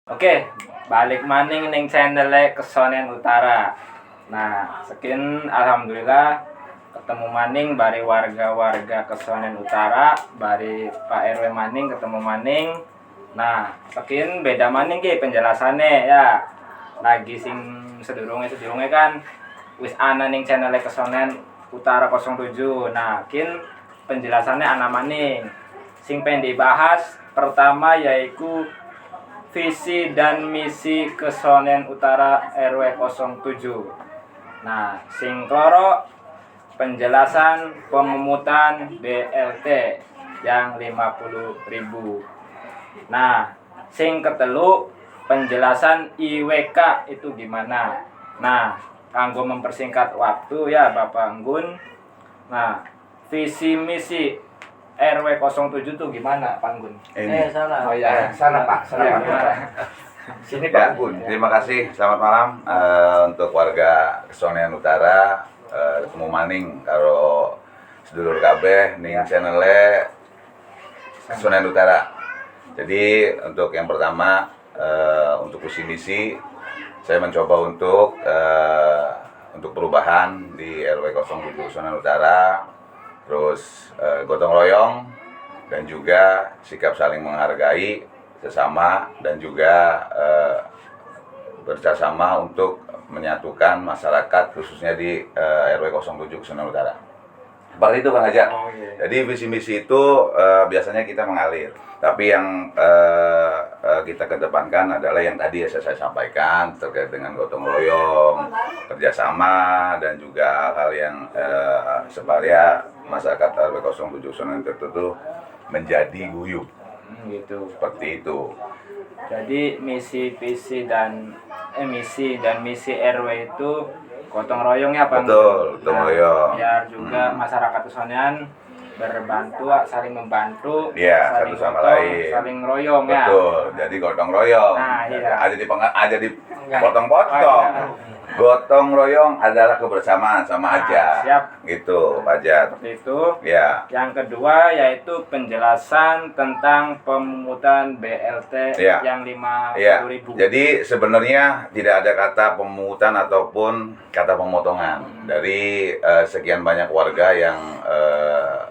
Oke, balik maning ning channel Kesonen Utara. Nah, sekian alhamdulillah ketemu maning bari warga-warga Kesonen Utara, bari Pak RW maning ketemu maning. Nah, sekian beda maning ki penjelasannya ya. Lagi sing sedurunge kan wis ana ning channel Kesonen Utara 07. Nah, kin penjelasannya ana maning. Sing pengen dibahas pertama yaitu visi dan misi Kesonen Utara RW 07. Nah, sing kloro penjelasan pemungutan BLT yang 50.000. Nah, sing ketelu penjelasan IWK itu gimana. Nah, kanggo mempersingkat waktu ya Bapak Anggun. Nah, visi misi RW 07 tuh gimana Pak Anggun? Salah. Oh ya, Salah Pak, salah Pak. Sini Pak Gun. Terima kasih. Selamat malam untuk warga Kesonen Utara. Ketemu maning karo sedulur kabeh ning channel Kesonen Utara. Jadi untuk yang pertama untuk visi misi saya mencoba untuk perubahan di RW 07 Kesonen Utara. Terus gotong royong dan juga sikap saling menghargai sesama dan juga bersama untuk menyatukan masyarakat khususnya di RW 07 Kesonen Utara. Seperti itu Bang Hajar. Oh, iya. Jadi visi misi itu biasanya kita mengalir, tapi yang kita kedepankan adalah yang tadi saya sampaikan terkait dengan gotong royong, kerjasama dan juga hal-hal yang supaya masyarakat RW 07 Kesonen itu menjadi guyup. Gitu. Seperti itu. Jadi misi misi RW itu gotong royong ya Pak. Betul, gotong royong. Biar juga masyarakat Kesonen berbantu, saling membantu, Iya, saling satu sama gotong, lain. saling royong ya. Betul. Jadi gotong royong. Nah, iya. Ada di potong-potong. Oh, iya. Gotong royong adalah kebersamaan sama Nah, aja. siap. Gitu, Pak Hajar. Seperti itu. Ya. Yang kedua yaitu penjelasan tentang pemungutan BLT Iya. yang Iya. 50.000. Jadi sebenarnya tidak ada kata pemungutan ataupun kata pemotongan dari sekian banyak warga yang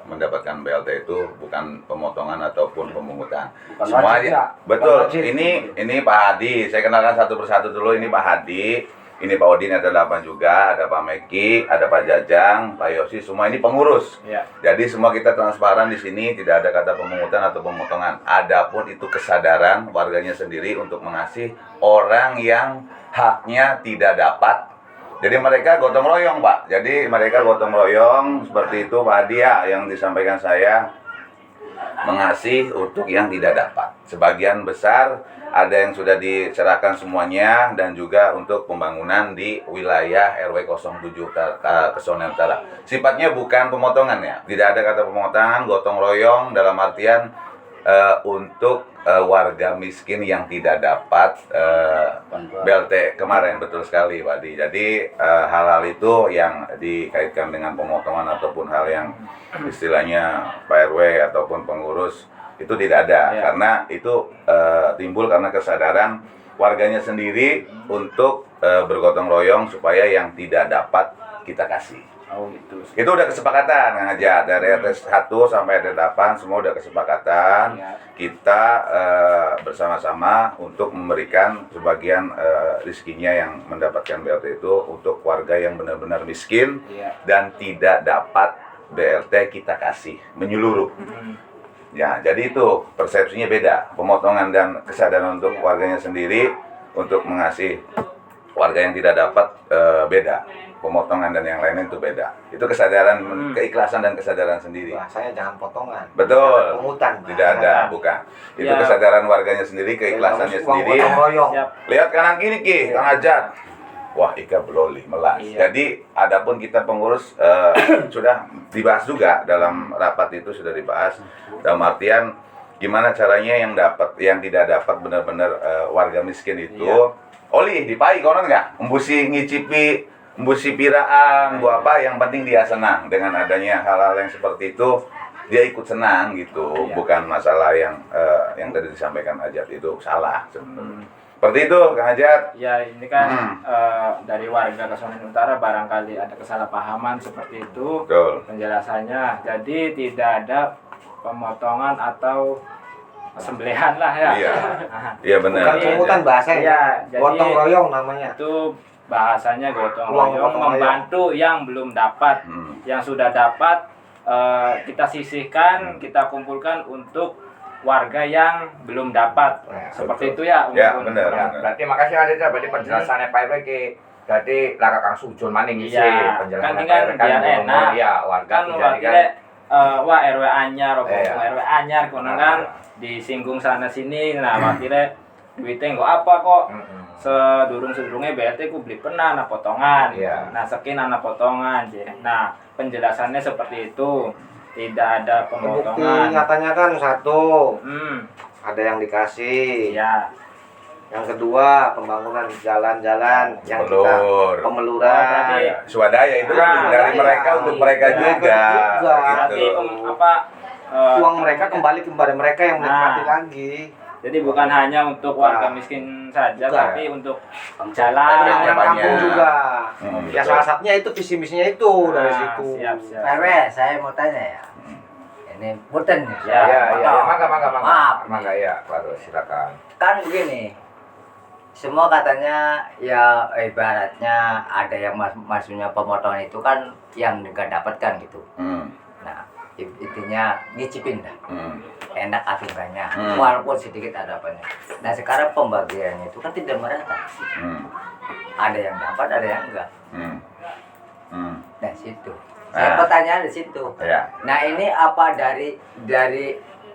mendapatkan BLT itu bukan pemotongan ataupun pemungutan. Bukan Semua wajib ya? betul. Bukan wajib. Ini Pak Hadi. Saya kenalkan satu persatu dulu. Ini Pak Hadi. Ini Pak Odin ada 8 juga, ada Pak Meki, ada Pak Jajang, Pak Yosi, semua ini pengurus. Iya. Jadi semua kita transparan di sini, tidak ada kata pemungutan atau pemotongan. Adapun itu kesadaran warganya sendiri untuk mengasihi orang yang haknya tidak dapat. Jadi mereka gotong royong, Pak. Jadi mereka gotong royong seperti itu Pak Hadi ya, yang disampaikan saya, mengasih untuk yang tidak dapat. Sebagian besar ada yang sudah diserahkan semuanya dan juga untuk pembangunan di wilayah RW 07 Kesonen Utara. Sifatnya bukan pemotongan ya. Tidak ada kata pemotongan, gotong royong dalam artian untuk warga miskin yang tidak dapat BLT kemarin. Betul sekali Pak Di. Jadi hal-hal itu yang dikaitkan dengan pemotongan ataupun hal yang istilahnya Pak RW ataupun pengurus itu tidak ada. Ya. Karena itu timbul karena kesadaran warganya sendiri untuk bergotong royong supaya yang tidak dapat kita kasih. Oh gitu. Itu udah kesepakatan Kang Hajar dari RT 1 sampai RT 8 semua udah kesepakatan. Ya. Kita bersama-sama untuk memberikan sebagian rezekinya yang mendapatkan BLT itu untuk warga yang benar-benar miskin Iya. dan tidak dapat BLT kita kasih menyeluruh. Ya, jadi itu persepsinya beda. Pemotongan dan kesadaran untuk warganya sendiri untuk mengasihi warga yang tidak dapat beda. Pemotongan dan yang lainnya itu beda. Itu kesadaran, keikhlasan dan kesadaran sendiri. Saya jangan potongan. Betul. Pungutan. Tidak ada, bukan. Itu Ya. kesadaran warganya sendiri, keikhlasannya sendiri. Gotong royong. Siap. Lihat kanan kiri Ki, Kang Hajar. Wah, Ika Bloli melas. Iya. Jadi, adapun kita pengurus sudah dibahas juga dalam rapat itu sudah dibahas dalam artian gimana caranya yang tidak dapat benar-benar warga miskin itu. Iya. Oli dipai konon nggak? Embusi piraan, bu apa yang penting dia senang dengan adanya hal-hal yang seperti itu. dia ikut senang gitu, Iya. bukan masalah yang tadi disampaikan Hajat itu salah sebenarnya. Seperti itu Kang Hajat. Ya ini kan dari warga Kesonen Utara barangkali ada kesalahpahaman seperti itu Betul. penjelasannya. Jadi tidak ada pemotongan atau sembelihan lah ya. Iya. Nah, Iya benar. Bukan pungutan bahasa Iya, ya. jadi- Gotong royong namanya. itu bahasanya gotong Uang royong gotong royong. membantu yang belum dapat. Yang sudah dapat kita sisihkan, kita kumpulkan untuk warga yang belum dapat. Ya, Seperti betul. itu ya. Ya, Bung. benar. Ya, berarti makasih ada berarti penjelasannya Pak RW ki. Berarti laka Kang Sujon maning isi Iya, penjelasannya kan Pak RW biar enak. Iya, warga Kan dijadikan wakilnya wah RW anyar, Iya. RW anyar kono Nah. kan disinggung sana sini. Nah, wakilnya duitnya kok apa kok? Sedurung-sedurungnya BRT ku beli pernah anak potongan. Iya. Nah, sekian anak potongan. Nah, penjelasannya seperti itu. Tidak ada Bukti pemotongan. nyatanya kan satu, ada yang dikasih. Iya. Yang kedua, pembangunan jalan-jalan yang kita Pelur. pemeluran. Oh, berarti- Ya, swadaya itu kan Ah, dari swadaya. mereka untuk mereka Iya, juga. juga. Berarti Gitu. Uang mereka kembali kepada mereka yang menikmati Nah. lagi. Jadi bukan hanya untuk warga Bukan. miskin saja, Bukan. tapi untuk jalan. Orang banyak. kampung juga. Ya betul. salah satunya itu visi misinya itu dari Nah, situ. Siap. PW, saya mau tanya ya. Ini punten nih. Ya, Iya, iya, Potong. mangga. Maaf. Mangga ya, Pak RW, silakan. Kan begini. Semua katanya ya ibaratnya ada yang maksudnya pemotongan itu kan yang nggak dapat kan gitu. Nah, intinya nyicipin dah. Enak atau enggaknya, walaupun sedikit ada apanya. Nah sekarang pembagiannya itu kan tidak merata. Ada yang dapat, ada yang enggak. Nah situ. Saya Nah. pertanyaan di situ. Ya. Nah ini apa dari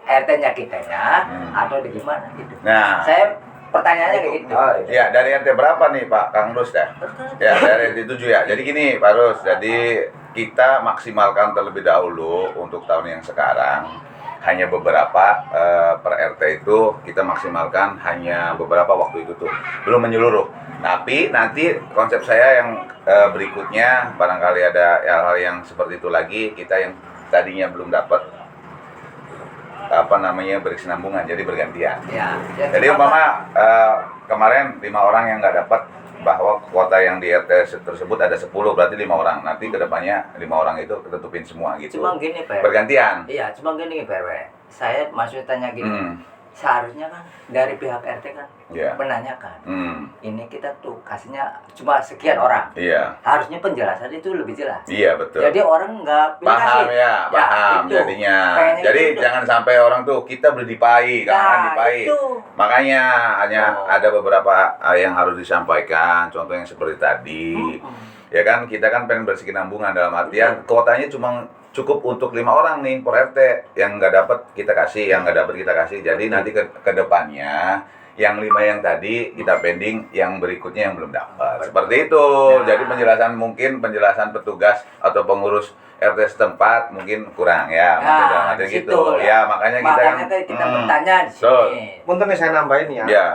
RT-nya kitanya atau di gimana gitu? Nah, Saya pertanyaannya kayak gitu. ya dari RT berapa nih Pak Kang Rus dah? Ya dari RT 7 ya. Jadi gini Pak Rus, jadi kita maksimalkan terlebih dahulu untuk tahun yang sekarang hanya beberapa per RT itu kita maksimalkan hanya beberapa waktu itu tuh, belum menyeluruh. Tapi nanti konsep saya yang berikutnya barangkali ada hal-hal yang seperti itu lagi, kita yang tadinya belum dapat berkesinambungan, jadi bergantian. Ya. Jadi umpama kemarin 5 orang yang nggak dapat, bahwa kuota yang di RT tersebut ada 10, berarti 5 orang. Nanti kedepannya 5 orang itu ketutupin semua gitu. Cuma gini Pak. Bergantian. Iya, cuma gini Pak RW. Saya maksudnya tanya gini. Seharusnya kan dari pihak RT kan Iya. menanyakan. Ini kita tuh kasihnya cuma sekian Hmm. orang. Iya. Harusnya penjelasan itu lebih jelas. Iya betul. Jadi orang nggak pilih Paham kasih. ya, paham itu. jadinya. Pengennya Jadi gitu. jangan sampai orang tuh kita beli dipai, kan Nah, dipai. itu. Makanya hanya Oh. ada beberapa yang harus disampaikan, contoh yang seperti tadi. Ya kan kita kan pengen berkesinambungan dalam artian kuotanya cuma cukup untuk 5 orang nih per RT, yang nggak dapat kita kasih, yang nggak dapat kita kasih. Jadi nanti ke depannya yang 5 yang tadi kita pending, yang berikutnya yang belum dapat. Seperti itu. Nah. Jadi penjelasan petugas atau pengurus RT setempat mungkin kurang ya, mungkin dalam Nah, arti di gitu. situ. Ya makanya kita Makanya kan kita bertanya di Betul. sini. Punten nih saya nambahin ya. Ya.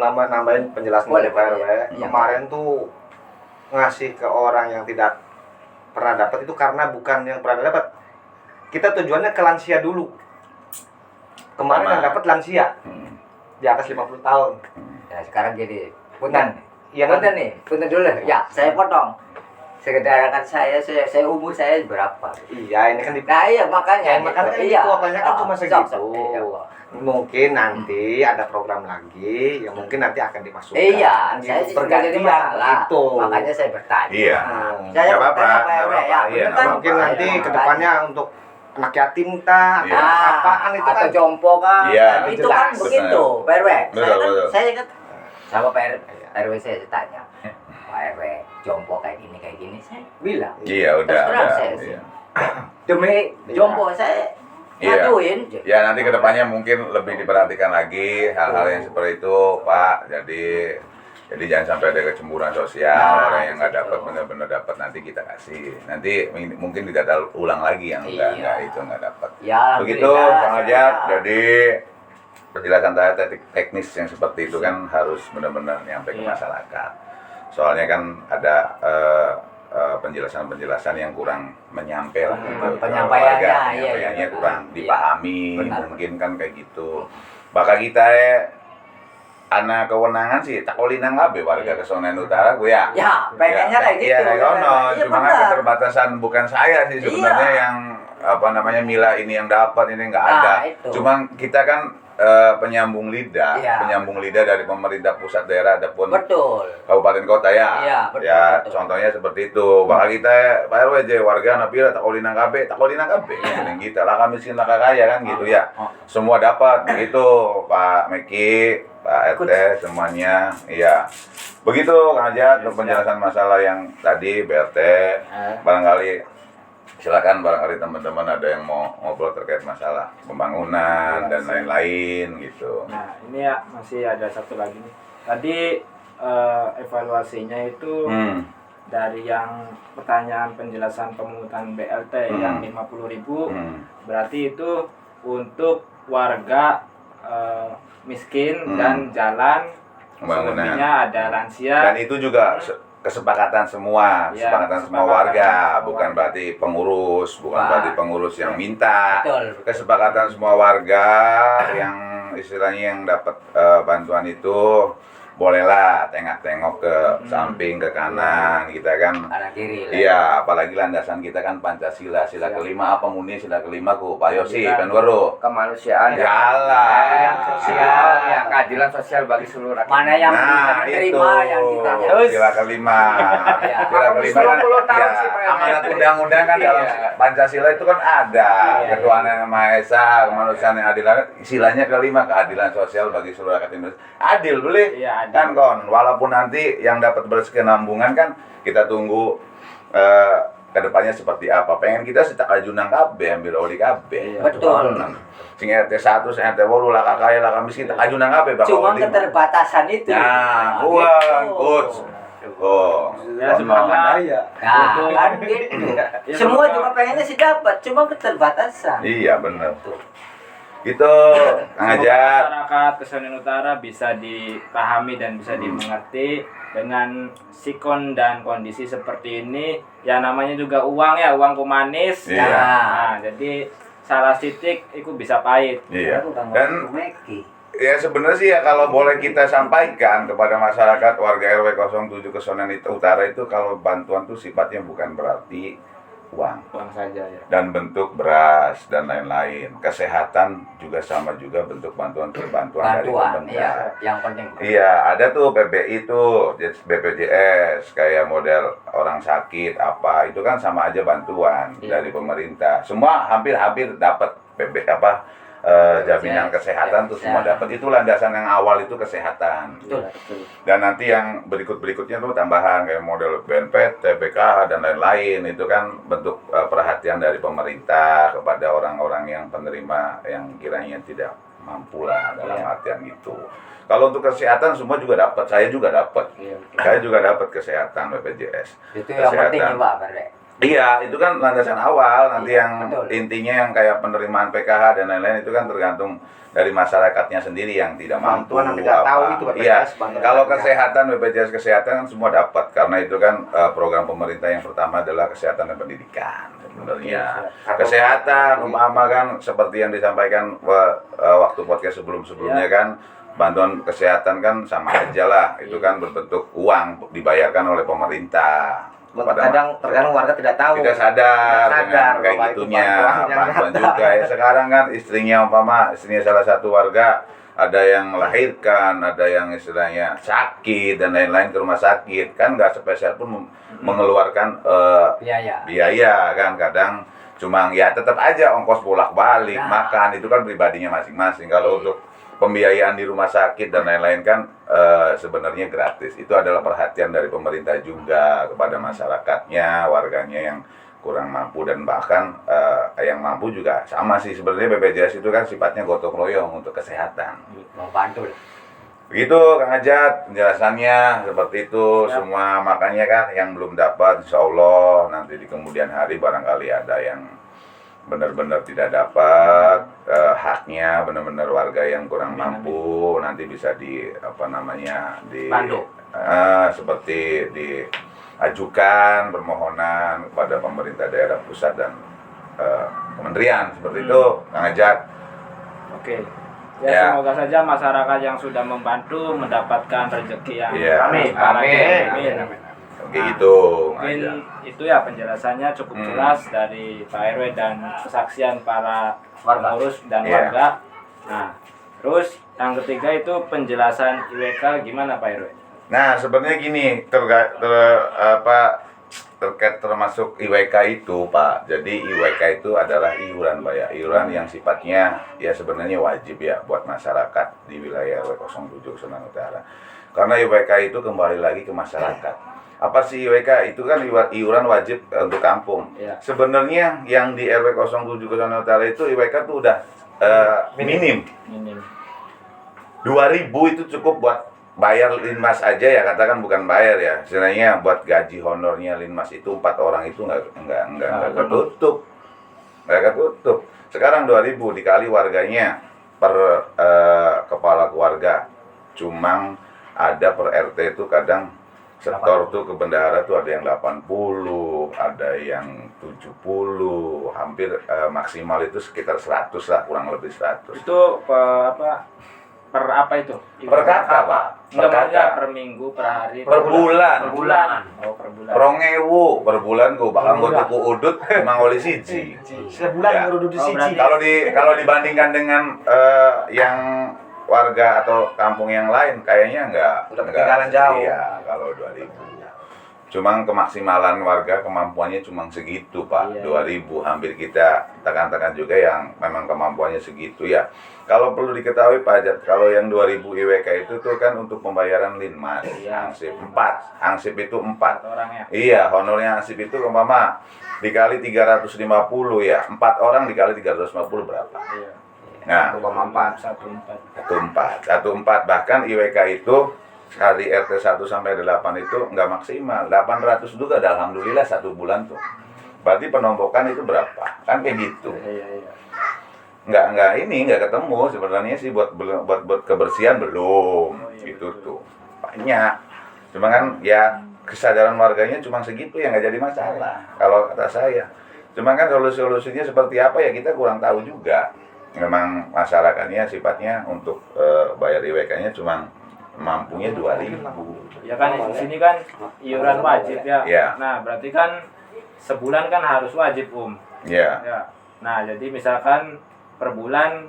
Nambahin penjelasan Boleh, dari Pak RW. boleh. Iya. Kemarin tuh ngasih ke orang yang tidak pernah dapat itu karena bukan yang pernah dapat. Kita tujuannya ke lansia dulu. Kemarin Sama. yang dapat lansia di atas 50 tahun. Ya sekarang gini, punten. Iya Punten nih, punten dulu. Ya, saya potong. Sekedar kan saya umur saya berapa? Iya, ini kan di Nah iya makanya. Ya, makanya kan iya. kuotanya kan cuma segitu. Iya. mungkin nanti ada program lagi yang mungkin nanti akan dimasukkan. Iya, Gitu. saya juga jadi Bergantian masalah. gitu. Makanya saya bertanya. Iya. Saya Nggak apa-apa, bertanya, nggak Pak RW, apa-apa, ya, iya, bener nggak kan? apa-apa. Mungkin nanti Iya, kedepannya untuk anak yatim kah, Iya. apaan itu atau kan. jompo kan? Iya. Itu kan Jelas. begitu, Pak RW. Betul, betul. Saya kan sama Pak RW saya tanya, Pak RW jompo kayak gini, saya bilang. Iya, udah. Terus terang udah, saya iya. Demi jompo saya Iya. ngajuin. Ya nanti kedepannya mungkin lebih diperhatikan lagi hal-hal yang seperti itu, Pak. Jadi jangan sampai ada kecemburuan sosial, Nah, orang yang nggak gitu. dapat benar-benar dapat nanti kita kasih. Nanti mungkin tidak ulang lagi yang Iya. nggak dapat. Ya, Begitu, alhamdulillah, Kang Ajat. saya- Jadi penjelasan teknis yang seperti itu kan harus benar-benar nyampe ke Iya. masyarakat. Soalnya kan ada penjelasan-penjelasan yang kurang menyampai lah gitu, ke Penyampaiannya, warga. iya, Penyampaiannya iya. kurang Iya. dipahami, Benar. mungkin kan kayak gitu. Maka kita ana kewenangan sih takolinang kabeh warga Kesonen Utara gue ya. Ya, pengennya kayak gitu. Iya, kayak ono. Iya, Cuma kan benar. keterbatasan bukan saya sih sebenarnya Iya. yang mila ini yang dapat ini nggak Nah, ada. itu. Cuma kita kan penyambung lidah, Iya. penyambung lidah dari pemerintah pusat daerah ataupun Betul. kabupaten kota ya. Iya, betul, Ya, betul. contohnya seperti itu. Maka kita Pak RW aja warga napira takolinang kabeh, takolinang kabeh. Yang kita lah kami miskin lah kaya kan gitu ya. Oh. Semua dapat begitu Pak Meki, Pak RT semuanya. Iya. Begitu Kang Ajat untuk penjelasan masalah yang tadi BRT. Barangkali silakan barangkali teman-teman ada yang mau ngobrol terkait masalah pembangunan dan lain-lain gitu. Nah, ini ya masih ada satu lagi nih. Tadi evaluasinya itu dari yang pertanyaan penjelasan pemungutan BLT yang 50.000, berarti itu untuk warga miskin dan jalan, Pembangunan. selebihnya ada lansia. Dan itu juga kesepakatan semua, Ya, kesepakatan semua kesepakatan warga, semua bukan warga. berarti pengurus, bukan Wah. berarti pengurus yang minta. Betul. Kesepakatan semua warga yang istilahnya yang dapat bantuan itu bolehlah tengok-tengok ke samping, ke kanan, kita kan. Kanan kiri. lah. Iya, apalagi landasan kita kan Pancasila, sila kelima apa muni sila kelima ku Pak Yosi, Iya. kan baru. Kemanusiaan, Jalan. sosial, ya keadilan sosial bagi seluruh rakyat. Mana yang bisa Nah, diterima itu yang ditanya. sila kelima. Iya. Sila kelima kan 20 tahun ya, sih, Pak. amanat undang-undang kan dalam Iya. Pancasila itu kan ada Iya, ketuhanan yang Maha Esa, kemanusiaan yang adil. Silanya kelima keadilan sosial bagi seluruh rakyat Indonesia. Adil boleh Iya, adil. kan kon. Walaupun nanti yang dapat berkesinambungan kan kita tunggu kedepannya seperti apa. Pengen kita setak ajunang kabeh ambil oli kabeh. Iya, betul. Sing RT 1, sing RT 8 lah kaya lah miskin tak ajunang kabeh bakal Cuma oli. keterbatasan itu. Nah, gitu. uang, coach. Oh, Ya, semoga Nah, kan gitu. Ya, Semua semoga- juga pengennya sih dapat, cuma keterbatasan. iya bener. Tuh. Gitu, Kang Semoga Ajat. masyarakat Kesonen Utara bisa dipahami dan bisa dimengerti dengan sikon dan kondisi seperti ini. Ya namanya juga uang ya, uang kumanis. Iya. Nah, jadi salah titik itu bisa pahit. Iya. Aku udah Dan ngomong Meki. ya sebenarnya sih ya kalau boleh kita sampaikan kepada masyarakat warga RW 07 Kesonen Utara itu kalau bantuan tuh sifatnya bukan berarti uang Uang saja ya. dan bentuk beras dan lain-lain. Kesehatan juga sama juga bentuk bantuan dari Bantuan, pemerintah. iya, yang penting. Iya, ada tuh PBI tuh, BPJS, kayak model orang sakit apa, itu kan sama aja bantuan Iya. dari pemerintah. Semua hampir-hampir dapat jaminan kesehatan tuh semua dapat. Itu landasan yang awal itu kesehatan. Betul. Dan nanti yang berikut-berikutnya tuh tambahan kayak model BNPT, TBK dan lain-lain. Itu kan bentuk perhatian dari pemerintah kepada orang-orang yang penerima yang kiranya tidak mampu lah dalam artian itu. Kalau untuk kesehatan semua juga dapat, saya juga dapat. Iya, betul. Saya juga dapat kesehatan BPJS. Itu yang penting ya, Pak Berde. Iya, itu kan landasan awal. Nanti Iya, yang betul. intinya yang kayak penerimaan PKH dan lain-lain itu kan tergantung dari masyarakatnya sendiri yang tidak mampu. Bantuan yang tidak tahu itu BPJS, Iya. bantuan Kalau yang tidak. kesehatan BPJS kesehatan kan semua dapat karena itu kan program pemerintah yang pertama adalah kesehatan dan pendidikan sebenarnya. Kesehatan umpama kan seperti yang disampaikan waktu podcast sebelum-sebelumnya kan bantuan kesehatan kan sama aja lah. Itu kan berbentuk uang dibayarkan oleh pemerintah. Terkadang warga tidak tahu. Tidak sadar, Tidak dengan sadar kayak bahwa itu gitunya bantuan yang bantuan datang. juga ya. Sekarang kan istrinya salah satu warga ada yang melahirkan, ada yang istilahnya sakit dan lain-lain ke rumah sakit kan nggak sepeser pun mengeluarkan biaya kan kadang cuma ya tetap aja ongkos bolak-balik makan itu kan pribadinya masing-masing. Kalau untuk pembiayaan di rumah sakit dan lain-lain kan sebenarnya gratis. Itu adalah perhatian dari pemerintah juga kepada masyarakatnya, warganya yang kurang mampu dan bahkan yang mampu juga sama sih sebenarnya. BPJS itu kan sifatnya gotong royong untuk kesehatan. Membantu. Begitu Kang Ajat penjelasannya seperti itu semua. Makanya kan yang belum dapat insya Allah nanti di kemudian hari barangkali ada yang benar-benar tidak dapat haknya, benar-benar warga yang kurang mampu nanti bisa di seperti di ajukan permohonan kepada pemerintah daerah pusat dan kementerian seperti itu, Kang Ajat. Oke. Ya. Ya, semoga saja masyarakat yang sudah membantu mendapatkan rezeki yang Ya. Amin. Amin. Kayak gitu, Kang Mungkin Ajat. itu ya penjelasannya cukup jelas dari Pak RW dan kesaksian para pengurus dan Iya. warga. Nah, terus yang ketiga itu penjelasan IWK gimana Pak RW? Nah, sebenarnya gini, terkait termasuk IWK itu, Pak. Jadi IWK itu adalah iuran, Pak ya. Iuran yang sifatnya ya sebenarnya wajib ya buat masyarakat di wilayah RW 07 Sunan Utara. Karena IWK itu kembali lagi ke masyarakat. Apa sih IWK? Itu kan iuran wajib untuk kampung. Iya. Sebenarnya yang di RW 07 Sunan Utara itu IWK tuh udah minim. Ini 2.000 itu cukup buat bayar linmas aja ya, katakan bukan bayar ya. Sebenarnya buat gaji honornya linmas itu 4 orang itu nggak ketutup. Nggak ketutup. Sekarang 2.000 dikali warganya per kepala keluarga. Cuma ada per RT itu kadang setor tuh ke bendahara tuh ada yang 80, ada yang 70, hampir maksimal itu sekitar 100 lah, kurang lebih 100. itu per apa itu? Per kakak, Pak. Per Enggak, maksudnya kakak. per minggu, per hari, Per bulan. Per bulan. Oh, per bulan. 2.000 per bulan gue bakal gue tuku udut cuma ngoli siji. Sebulan Ya. baru duduk Oh, siji. berarti- Kalau dibandingkan dengan yang warga atau kampung yang lain kayaknya Udah ketinggalan jauh. Iya, kalau 2.000. Cuma kemaksimalan warga kemampuannya cuma segitu, Pak. Iya. 2.000 hampir kita tekan-tekan juga yang memang kemampuannya segitu ya. Kalau perlu diketahui Pak Ajat, kalau yang 2.000 IWK itu tuh kan untuk pembayaran linmas, Iya. hansip 4. Hansip itu 4. Orang ya. Iya, honornya hansip itu umpama dikali 350 ya. 4 orang dikali 350 berapa? Iya. Nah, 1,4. 1,4 bahkan IWK itu hari RT 1 sampai 8 itu nggak maksimal. 800 juga alhamdulillah 1 bulan tuh. Berarti penombokan itu berapa? Kan kayak gitu. Iya. Nggak ketemu sebenarnya sih buat kebersihan belum. Oh, iya, Itu betul. tuh banyak. Cuma kan ya kesadaran warganya cuma segitu ya nggak jadi masalah kalau kata saya. Cuma kan solusinya seperti apa ya kita kurang tahu juga. Memang masyarakatnya sifatnya untuk bayar IWK-nya cuma mampunya 2.000. Ya kan di sini kan iuran wajib ya. Iya. Nah, berarti kan sebulan kan harus wajib, Ya. Ya. Nah, jadi misalkan per bulan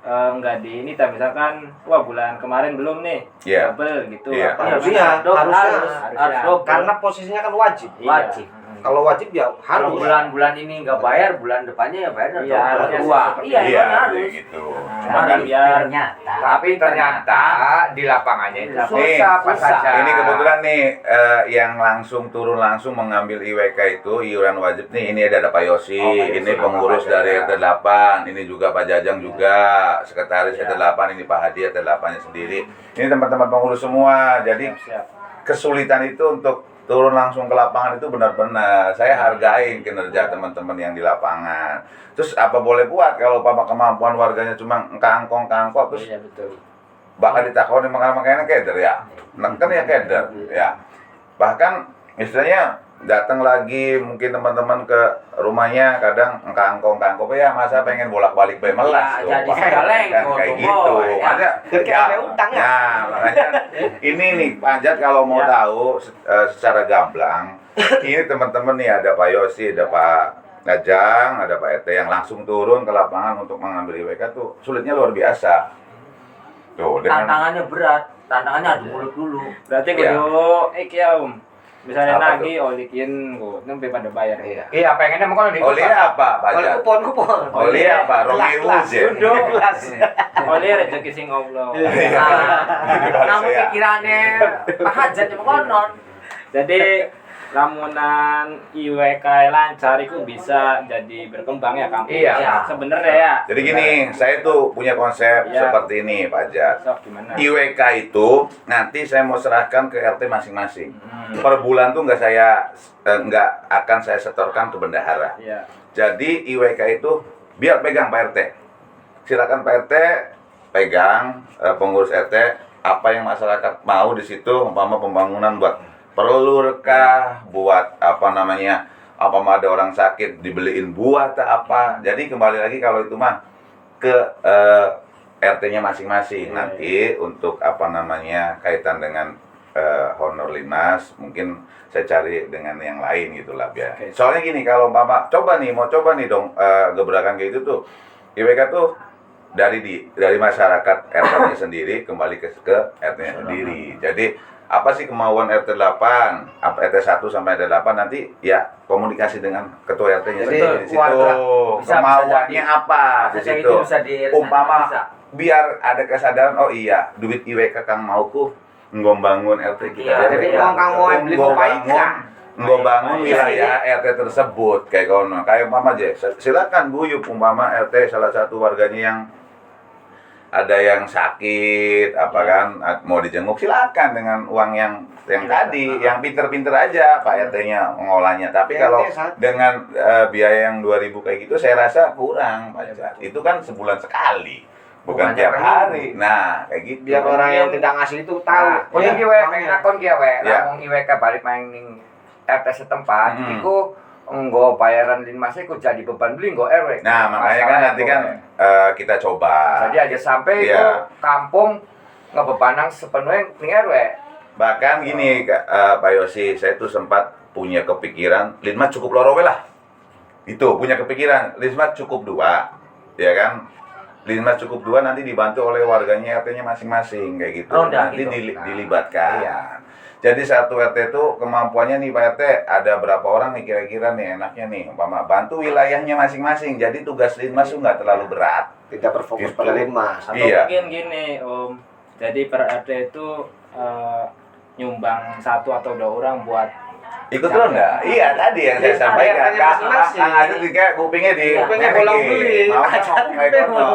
nggak di ini, misalkan wah bulan kemarin belum nih, Iya. double gitu. Iya. Apa? Iya, harusnya. Harus double. Karena posisinya kan wajib. Iya. Wajib. Kalau wajib ya Kalau harus. bulan-bulan ini nggak bayar, bulan depannya ya bayar Iya, harusnya dua. seperti Iya, Iya, emang harus. gitu. Nah, Cuma kan biar Tapi ternyata di lapangannya itu Nih, susah, Pak susah. Saja. ini kebetulan nih yang langsung turun langsung mengambil IWK itu iuran wajib nih, ini ada Pak Yosi, Oh, Pak Yosi, ini pengurus Pak dari Jajang. RT 8, ini juga Pak Jajang juga, sekretaris Ya. RT 8, ini Pak Hadi RT 8-nya sendiri. Ini teman-teman pengurus semua. Jadi siap. kesulitan itu untuk turun langsung ke lapangan itu benar-benar saya hargai kinerja teman-teman yang di lapangan. Terus apa boleh buat kalau kemampuan warganya cuma kangkong terus Iya, betul. bahkan ditakoni makanya keder ya, nah, kan ya keder ya. Bahkan istilahnya datang lagi mungkin teman-teman ke rumahnya kadang kangkong ya masa pengen bolak-balik bae melas Iya, jadi Wah, segaleng, kan kayak ngomong, gitu ya. makanya Kayak ada utang ya. makanya ini nih Pak Ajat kalau mau Ya. tahu secara gamblang ini teman-teman nih ada Pak Yosi, ada Pak Najang, ada Pak RT yang langsung turun ke lapangan untuk mengambil IWK tuh sulitnya luar biasa tuh dengan Tantangannya berat, tantangannya adu mulut dulu. Berarti Iya. kudu ya misalnya Apa nagih olikin ku nembe pada bayar. Iya. Iya, pengennya mau di oli apa Pak Kalau Ajat? kupon. Oli apa? Romeo Gelas. ya? Gelas. Oli rezeki sing Allah. Iya. Nah, namun Ya. pikirannya Pak Hajat yang konon. Jadi lamunan IWK lancar itu bisa jadi berkembang ya kampung. Iya. Ya, sebenarnya ya. Jadi gini, saya tuh punya konsep Iya. seperti ini Pak Ajat. Sok gimana? IWK itu nanti saya mau serahkan ke RT masing-masing. Hmm. Per bulan tuh nggak akan saya setorkan ke bendahara. Iya. Jadi IWK itu biar pegang Pak RT. Silakan Pak RT pegang pengurus RT apa yang masyarakat mau di situ, umpama pembangunan buat perlukah buat apa namanya, apa mah ada orang sakit dibeliin buah atau apa. Jadi kembali lagi kalau itu mah ke RT-nya masing-masing. Nanti untuk apa namanya kaitan dengan honor linmas mungkin saya cari dengan yang lain gitulah biar. Oke. Soalnya gini, kalau Mama mau coba nih dong gebrakan kayak gitu tuh, IWK tuh dari masyarakat RT-nya sendiri kembali ke RT-nya sendiri. Jadi apa sih kemauan RT 8, apa RT 1 sampai RT 8 nanti ya komunikasi dengan ketua RT-nya Jadi, sendiri di situ. bisa Kemauannya jadi. apa di Bisa situ. itu bisa di- Umpama bisa. biar ada kesadaran, oh iya duit IWK Kang mauku ngombangun RT kita. Iya, jadi ya. Kang mau beli Ngombangun- ngombangun Baik. wilayah RT tersebut kayak kono. Kayak umpama aja, silakan guyup umpama RT salah satu warganya yang ada yang sakit apa kan mau dijenguk, silakan dengan uang yang tadi yang pinter-pinter aja Pak RT-nya mengolahnya. Tapi RT kalau satu. dengan biaya yang 2.000 kayak gitu saya rasa kurang Pak Jat. Itu kan sebulan sekali, bukan Bukan tiap tiap hari. Nah, kayak gitu. Biar orang yang tidak ngasih itu tahu. Nah, Kuning Ya, kiwe, uangnya. pengen akun kiwe, Ya. lamun IWK balik main ning RT setempat, Mm-mm. iku nggo bayaran linmasnya iku jadi beban beli nggo RW. Nah, makanya kan nanti kan kita coba. Jadi aja sampai Iya. itu kampung ngebebanang sepenuhnya ning RW. Bahkan gini Pak Yosi, saya tuh sempat punya kepikiran Linmas cukup loro we lah. Itu punya kepikiran Linmas cukup 2, ya kan? Linmas cukup 2 nanti dibantu oleh warganya RT-nya masing-masing kayak gitu. Ronda Nanti gitu. dilibatkan. Iya. Jadi satu RT itu kemampuannya nih Pak RT ada berapa orang nih kira-kira nih enaknya nih umpama bantu wilayahnya masing-masing. Jadi tugas Linmas tuh nggak terlalu berat. Tidak berfokus Gitu. pada linmas. Atau Iya. mungkin gini Om, jadi per RT itu nyumbang 1 atau 2 orang buat Ikut ronda? Iya tadi yang saya Iya, sampaikan. RT-nya masing-masing. Kang Ajat juga kupingnya di Kupingnya bolong beli. Mau kayak kono.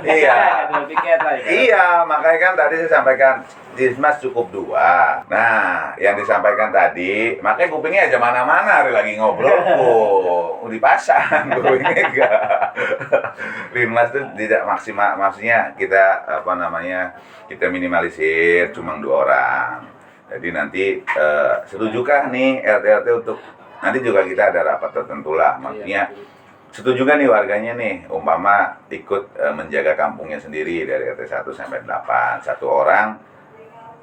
Iya. Ada piket lah ya. Iya, makanya kan tadi saya sampaikan Dismas cukup 2. Nah, yang disampaikan tadi, makanya kupingnya aja mana-mana hari lagi ngobrol kok dipasang kupingnya enggak. Linmas tuh tidak maksimal, maksudnya kita apa namanya? Kita minimalisir cuma 2 orang. Jadi nanti setujukah nih RT-RT untuk nanti juga kita ada rapat tertentu lah, maksudnya setuju kan nih warganya nih umpama ikut menjaga kampungnya sendiri dari RT 1 sampai 8, 1 orang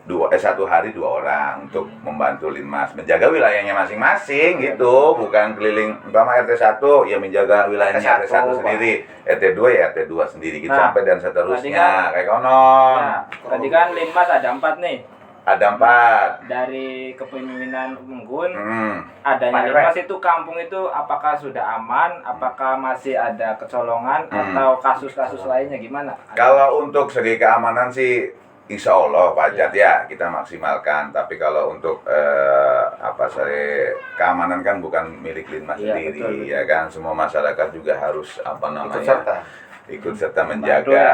1 hari 2 orang untuk membantu Linmas menjaga wilayahnya masing-masing gitu, bukan keliling umpama RT 1 ya menjaga wilayahnya RT 1 sendiri, RT 2 ya RT 2 sendiri gitu Nah, sampai dan tadi seterusnya kan- kayak konon. Nah, tadi kan Linmas ada 4 nih. Ada 4. Dari kepemimpinan Menggun, Pak adanya RW. Linmas itu kampung itu apakah sudah aman, apakah masih ada kecolongan atau kasus-kasus lainnya gimana? Kalau untuk segi keamanan sih insya Allah Pak Jat ya kita maksimalkan. Tapi kalau untuk keamanan kan bukan milik Linmas Iya, sendiri betul. ya kan. Semua masyarakat juga harus Ikut serta. ikut serta menjaga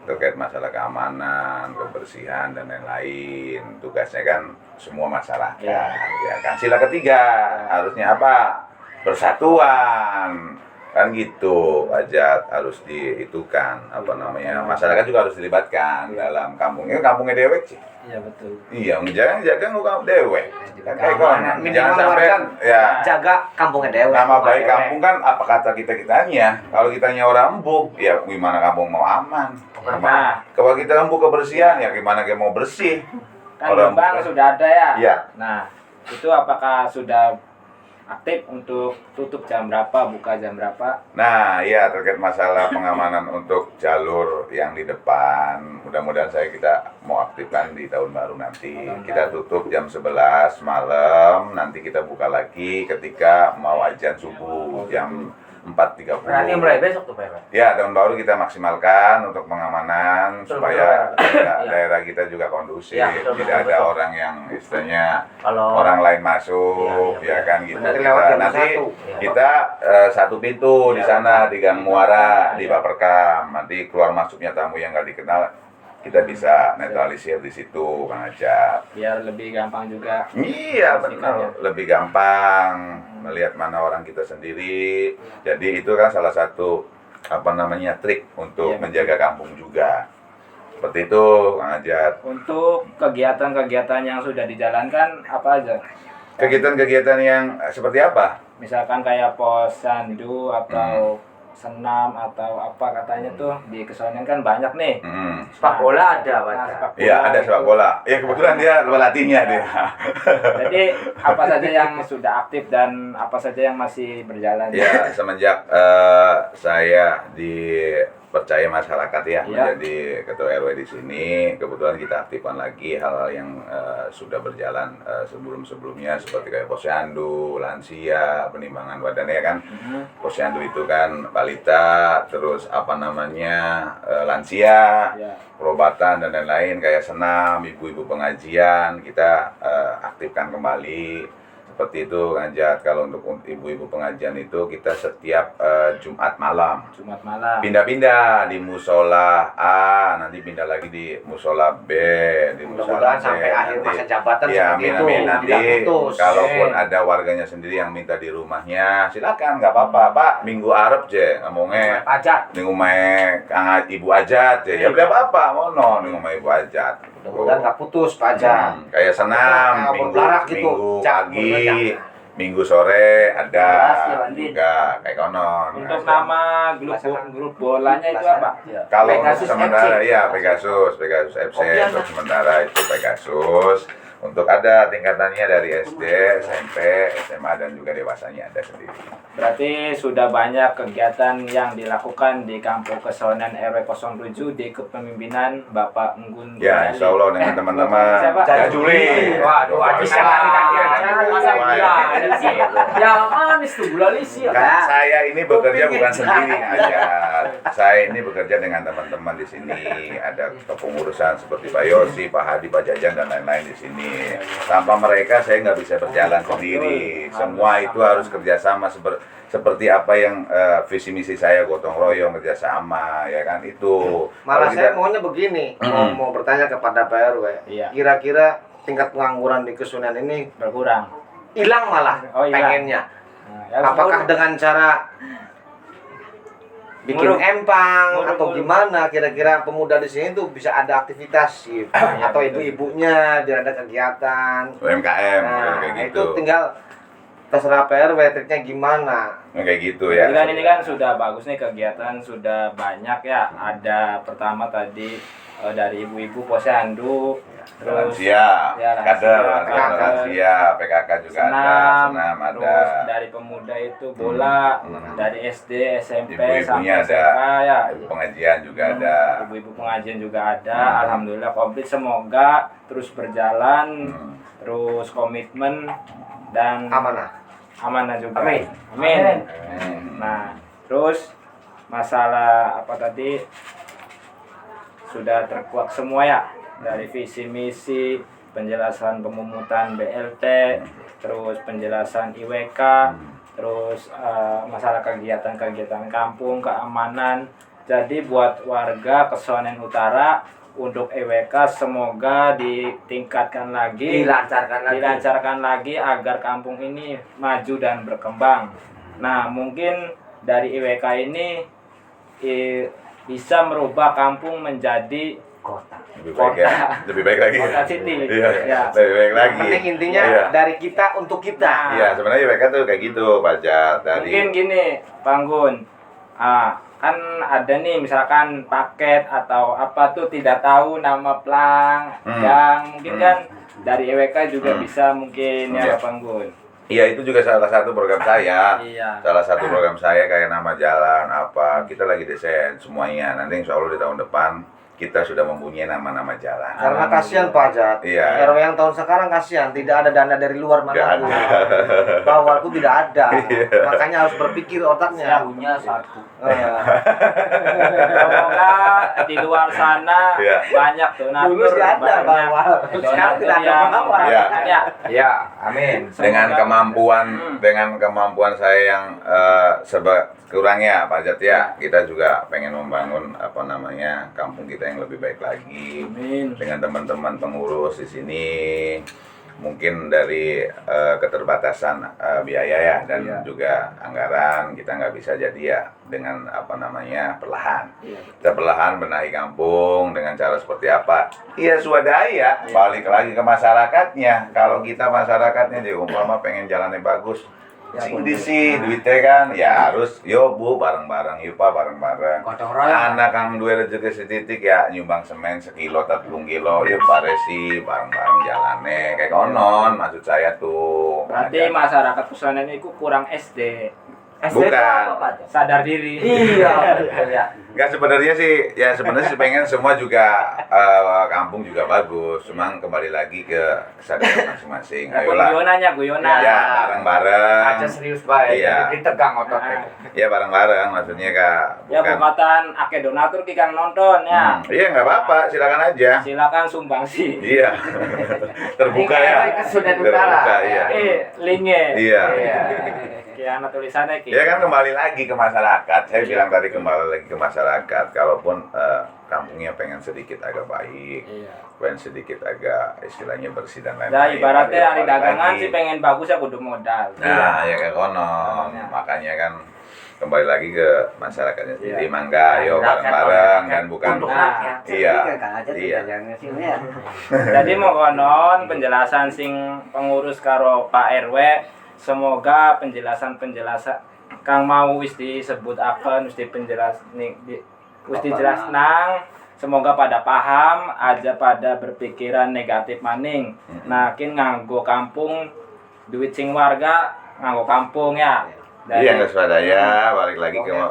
terkait masalah keamanan, kebersihan dan lain-lain. Tugasnya kan semua masyarakat ya kan. Sila ketiga harusnya apa? Persatuan. Kan gitu, Pajat harus dihitukan apa namanya? Masyarakat juga harus dilibatkan dalam kampungnya. Kampungnya dewek sih. Iya betul. Iya, jaga ngukam dewek. Kan kayak Keamanan, kono. Jangan minimal sampai warga ya Jaga kampungnya dewa. nama baik kampung kan apa kata kita-kitanya. Kalau kitanya orang embuk, ya gimana kampung mau aman? Nah, Kalau kita embuk kebersihan, ya gimana dia mau bersih? kan Orang gerbang bukan. sudah ada ya. Iya. Nah, itu apakah sudah aktif untuk tutup jam berapa, buka jam berapa? Nah, iya terkait masalah pengamanan untuk jalur yang di depan. Mudah-mudahan kita mau aktifkan di tahun baru nanti. Kita tutup jam 11 malam, nanti kita buka lagi ketika mau azan subuh jam 4.30. Berarti mulai besok tuh Pak RW. Ya, tahun baru kita maksimalkan untuk pengamanan Betul, supaya betul. daerah kita juga kondusif, Ya, betul, tidak betul, ada betul. orang yang istilahnya Kalau orang lain masuk, Iya, ya kan gitu. Nanti Kita, lewat jam nanti 1. kita satu pintu di sana di Gang Muara di Baperkam. Nanti keluar masuknya tamu yang nggak dikenal kita bisa netralisir di situ, Kang Ajat. Biar lebih gampang juga. Iya benar, lebih gampang melihat mana orang kita sendiri. Jadi itu kan salah satu apa namanya trik untuk Iya, menjaga kampung juga. Seperti itu, Kang Ajat. Untuk kegiatan-kegiatan yang sudah dijalankan apa aja? Kegiatan-kegiatan yang seperti apa? Misalkan kayak posyandu atau senam atau apa katanya tuh di Kesonen kan banyak nih. Sepak bola ada, Pak. Nah, sepak Iya, bola ada gitu. sepak bola. Ya kebetulan dia pelatihnya dia. Jadi apa saja yang sudah aktif dan apa saja yang masih berjalan? Ya, semenjak saya dipercaya masyarakat ya Iya. menjadi ketua RW di sini, kebetulan kita aktifkan lagi hal-hal yang sudah berjalan sebelum-sebelumnya seperti kayak posyandu, lansia, penimbangan badan ya kan. Posyandu itu kan balita, terus apa namanya lansia, Ya. perobatan dan lain-lain kayak senam, ibu-ibu pengajian kita aktifkan kembali. Seperti itu Kang Ajat. Kalau untuk ibu-ibu pengajian itu kita setiap Jumat malam Jumat malam. pindah-pindah di musola A, nanti pindah lagi di musola B, di musola Mudah-mudahan C. sampai akhir Nanti- masa jabatan Iya, seperti amin itu. amin. Nanti Tidak putus. kalaupun ada warganya sendiri yang minta di rumahnya, silakan nggak apa-apa Pak. Minggu Arab je ngomongnya. Pajak. Ning omahe Kang Ibu Ajat ya. Ya berapa apa mono ning omahe Ibu Ajat. Mudah-mudahan nggak putus Pak Ajat. Kayak senam Kayak minggu, berlarak gitu. minggu Cak, pagi, berledak. minggu sore ada Jelas, ya, Wandi. juga kayak konon. Untuk nama grup bolanya itu apa? Kalau untuk Pegasus sementara FC. ya Pegasus FC untuk sementara itu Pegasus. Untuk ada tingkatannya dari SD, SMP, SMA dan juga dewasanya ada sendiri. Berarti sudah banyak kegiatan yang dilakukan di Kampung Kesonen RW 07 di kepemimpinan Bapak Enggun Ya, Gunali. insya Allah dengan teman-teman. Siapa? Ya Juli. Waduh, Haji Salari kan dia. Masa gila sih? Yang manis tuh Gulali sih. Kan saya ini bekerja bukan sendiri aja. Saya ini bekerja dengan teman-teman di sini. Ada kepengurusan seperti Pak Yosi, Pak Hadi, Pak Jajan dan lain-lain di sini. Tanpa mereka saya nggak bisa berjalan sendiri. Semua itu harus kerjasama seperti apa yang visi misi saya gotong royong kerjasama ya kan itu. Malah Kalau saya kita- maunya begini, Mm. mau bertanya kepada Pak RW. Iya. Kira-kira tingkat pengangguran di Kesunan ini Berkurang. hilang malah Oh, hilang. pengennya. Nah, ya, Apakah dengan cara bikin Nguruk. empang Nguruk, atau nguruk. gimana kira-kira pemuda di sini tuh bisa ada aktivitas gitu. Atau ibu-ibunya biar ada kegiatan. UMKM Nah, kayak itu gitu. tinggal terserah Pak RW triknya gimana. Kayak gitu ya. Jadi kan ini kan sudah bagus nih kegiatan sudah banyak ya. Ada pertama tadi dari ibu-ibu posyandu, terus lansia, ya, lansia, kader, kader. lansia, PKK juga ada, senam ada. terus dari pemuda itu bola, Hmm. dari SD, SMP Ibu-ibunya sampai ada. SMA ya. Ibu pengajian juga ada. Ibu-ibu pengajian juga ada. Hmm. Alhamdulillah komplit, semoga terus berjalan, Hmm. terus komitmen dan Amanah. amanah juga. Amin. Amin. Hmm. Nah, terus masalah apa tadi sudah terkuak semua ya, dari visi misi, penjelasan pemumutan BLT, terus penjelasan IWK, terus masalah kegiatan-kegiatan kampung, keamanan. Jadi buat warga Kesonen Utara untuk IWK semoga ditingkatkan lagi, dilancarkan lagi agar kampung ini maju dan berkembang. Nah, mungkin dari IWK ini bisa merubah kampung menjadi Lebih baik ya. Lebih baik lagi. Kota city. Iya. Ya. Lebih baik lagi. Penting intinya Iya. dari kita untuk kita. Iya, sebenarnya mereka tuh kayak gitu, Pak Jat. Mungkin Dari gini, Panggun. Kan ada nih misalkan paket atau apa tuh tidak tahu nama plang, yang mungkin kan dari EWK juga bisa mungkin Iya. ya Panggun. Iya, itu juga salah satu program saya. Iya. Salah satu program saya kayak nama jalan apa. Kita lagi desain semuanya. Nanti insya Allah di tahun depan kita sudah mempunyai nama-nama jalan. Karena kasihan Pak Ajat. Iya. RW yang tahun sekarang kasihan, tidak ada dana dari luar Nggak manapun. ada. Bawah itu tidak ada. Iya. Makanya harus berpikir otaknya. punya satu. Iya. Semoga di luar sana Iya. banyak donatur, Dulu sih ada bawah. Sekarang tidak ada bawah. Iya. Ya. Ya, amin. Dengan Semoga- kemampuan saya yang kurangnya Pak Jat ya, kita juga pengen membangun apa namanya kampung kita yang lebih baik lagi Amin. dengan teman-teman pengurus di sini. mungkin dari keterbatasan biaya ya dan Iya. juga anggaran kita nggak bisa jadi ya dengan perlahan. Iya. Kita perlahan benahi kampung dengan cara seperti apa? Iya swadaya, balik lagi ke masyarakatnya. Kalau kita masyarakatnya jadi umpama pengen jalannya bagus, Ya, sing bener. disi duitnya kan ya harus yo Bu bareng-bareng, yuk Pak bareng-bareng. Gotong royong. Anak kang duwe rezeki setitik ya nyumbang semen sekilo atau 3 kilo, yuk Pak Resi bareng-bareng jalannya kayak konon maksud saya tuh. Berarti masyarakat Pesonen itu kurang SD, Bukan. sadar diri. Iya, betul ya. Enggak sebenarnya sih pengen semua juga kampung juga bagus. Cuma kembali lagi ke kesadaran masing-masing. Ayolah. Guyonan. Ya, bareng-bareng. Aja serius baik. Iya. Jadi tegang ototnya. Ya bareng-bareng maksudnya Kak. Ya bukatan ake donatur ki kang nonton ya. Iya nggak apa-apa, silakan aja. Silakan sumbangsi. Iya. Terbuka ya. Ke Sudan Utara. Terbuka iya. Linknya. Iya. Kiana tulisannya ki. Ya kan kembali lagi ke masyarakat. Saya bilang tadi kembali lagi ke masyarakat. Kalaupun kampungnya pengen sedikit agak baik, Iya. pengen sedikit agak istilahnya bersih dan lain-lain. Ya ibaratnya hari balik dagangan lagi. sih pengen bagus ya kudu modal. Nah, ya kayak konon. Iya. Makanya kan kembali lagi ke masyarakatnya sendiri. Iya. Mangga, ayo bareng-bareng dan bukan. Untuk Nah, Iya. Iya. jadi mau konon penjelasan sing pengurus karo Pak RW, semoga penjelasan kang mau wis disebut akan wis dipenjelas wis dijelas nang, semoga pada paham aja pada berpikiran negatif maning. Nah, kin nganggo kampung duit sing warga nganggo kampung ya. Iya nggak swadaya, balik lagi ke Uang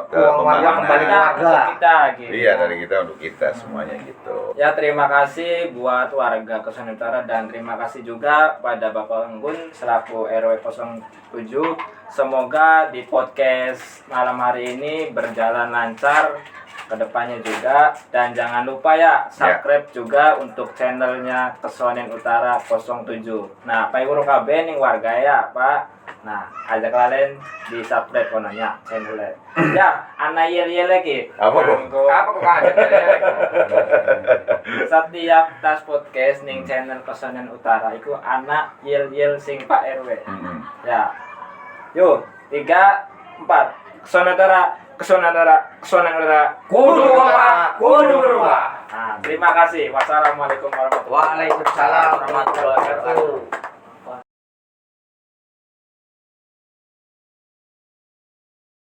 warga pembangunan. kembali ke warga. kita gitu. Iya dari kita untuk kita semuanya gitu. Ya terima kasih buat warga Pesonen Utara dan terima kasih juga pada Bapak Enggun selaku RW 07. Semoga di podcast malam hari ini berjalan lancar ke depannya juga dan jangan lupa ya subscribe juga untuk channelnya Pesonen Utara 07. Nah, Pak Ibu KB nih warga ya Pak. Nah, ajak kalian di subscribe kononnya channelnya. Ya, anak yel lagi. Apa kok? Apa kok kaget? Setiap tas podcast ning channel Pesonen Utara iku anak yel sing Pak RW. Ya. Yo, 3 4 Pesonen Utara Kudu berubah, kudu berubah. Nah, terima kasih. Wassalamualaikum warahmatullahi wabarakatuh. Waalaikumsalam warahmatullahi wabarakatuh.